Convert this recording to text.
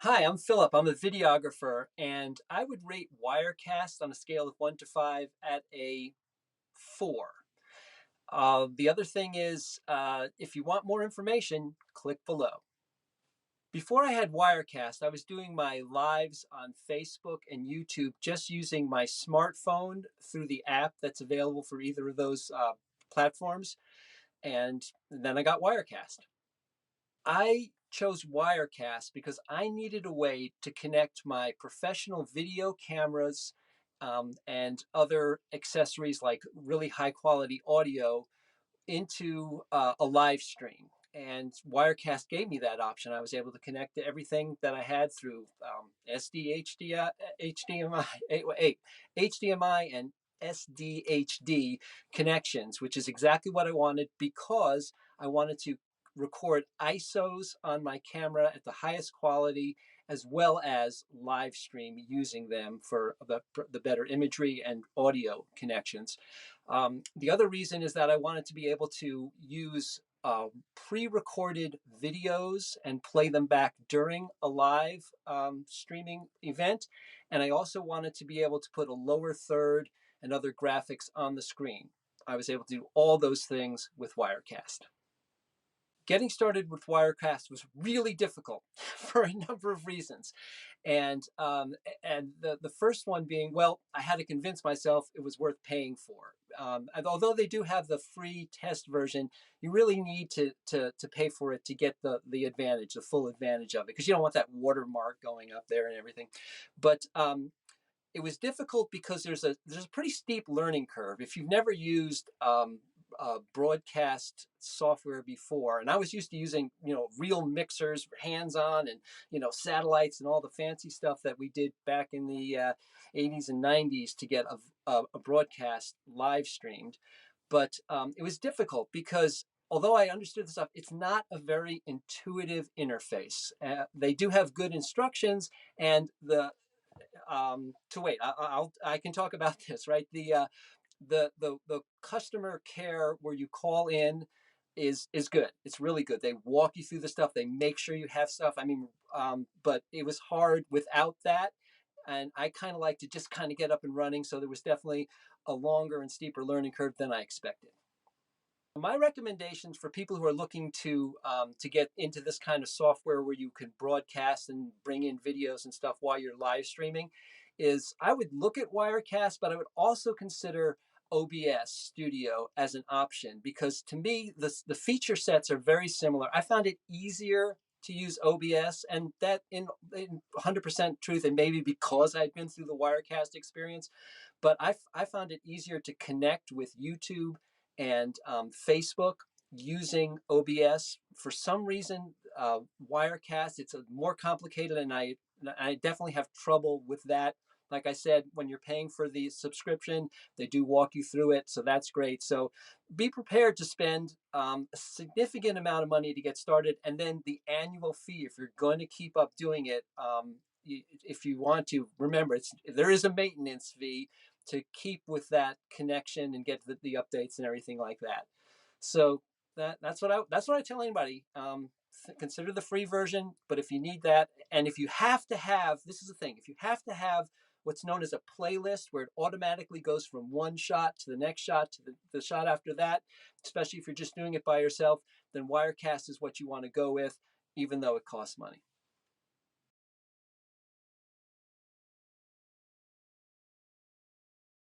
Hi, I'm Philip. I'm a videographer, and I would rate Wirecast on a scale of 1 to 5 at a 4. The other thing is, if you want more information, click below. Before I had Wirecast, I was doing my lives on Facebook and YouTube just using my smartphone through the app that's available for either of those platforms. And then I got Wirecast. I chose Wirecast because I needed a way to connect my professional video cameras and other accessories like really high quality audio into a live stream. And Wirecast gave me that option. I was able to connect to everything that I had through SD, HDMI, and SDHD connections, which is exactly what I wanted because I wanted to record ISOs on my camera at the highest quality as well as live stream using them for the better imagery and audio connections. The other reason is that I wanted to be able to use pre-recorded videos and play them back during a live streaming event. And I also wanted to be able to put a lower third and other graphics on the screen. I was able to do all those things with Wirecast. Getting started with Wirecast was really difficult for a number of reasons, and the first one being, well, I had to convince myself it was worth paying for. And although they do have the free test version, you really need to pay for it to get the advantage, the full advantage of it, because you don't want that watermark going up there and everything. But it was difficult because there's a pretty steep learning curve. If you've never used broadcast software before, and I was used to using real mixers, hands on, and satellites and all the fancy stuff that we did back in the 80s and 90s to get a broadcast live streamed, but it was difficult because although I understood the stuff, it's not a very intuitive interface. They do have good instructions, and to wait. I can talk about this, right? The customer care where you call in is good. It's really good. They walk you through the stuff. They make sure you have stuff. I mean, but it was hard without that, and I kind of like to just kind of get up and running. So there was definitely a longer and steeper learning curve than I expected. My recommendations for people who are looking to get into this kind of software where you can broadcast and bring in videos and stuff while you're live streaming is I would look at Wirecast, but I would also consider OBS Studio as an option because to me the feature sets are very similar. I found it easier to use OBS, and that in 100% truth, and maybe because I'd been through the Wirecast experience, but I found it easier to connect with YouTube and Facebook using OBS. For some reason, Wirecast, it's a more complicated, and I definitely have trouble with that. Like I said, when you're paying for the subscription, they do walk you through it, so that's great. So be prepared to spend a significant amount of money to get started, and then the annual fee if you're going to keep up doing it. If you want to remember, there is a maintenance fee to keep with that connection and get the updates and everything like that. So that's what I tell anybody. Consider the free version, but if you need that, and if you have to have, this is the thing, if you have to have what's known as a playlist where it automatically goes from one shot to the next shot to the shot after that, especially if you're just doing it by yourself, then Wirecast is what you want to go with, even though it costs money.